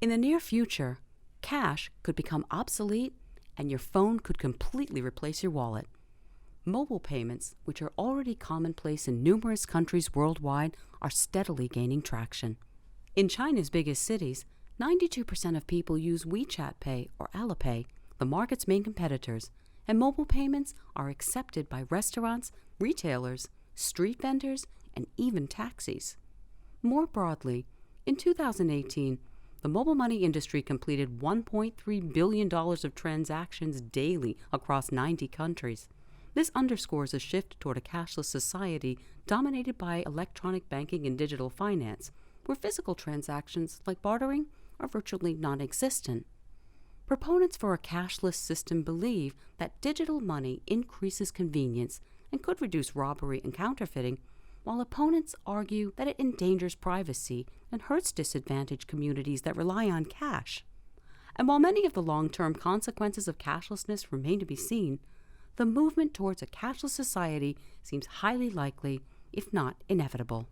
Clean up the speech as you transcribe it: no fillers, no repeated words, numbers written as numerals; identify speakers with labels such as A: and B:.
A: In the near future, cash could become obsolete and your phone could completely replace your wallet. Mobile payments, which are already commonplace in numerous countries worldwide, are steadily gaining traction. In China's biggest cities, 92% of people use WeChat Pay or Alipay, the market's main competitors, and mobile payments are accepted by restaurants, retailers, street vendors, and even taxis. More broadly, in 2018, the mobile money industry completed $1.3 billion of transactions daily across 90 countries. This underscores a shift toward a cashless society dominated by electronic banking and digital finance, where physical transactions like bartering are virtually non-existent. Proponents for a cashless system believe that digital money increases convenience and could reduce robbery and counterfeiting, while opponents argue that it endangers privacy and hurts disadvantaged communities that rely on cash. And while many of the long-term consequences of cashlessness remain to be seen, the movement towards a cashless society seems highly likely, if not inevitable.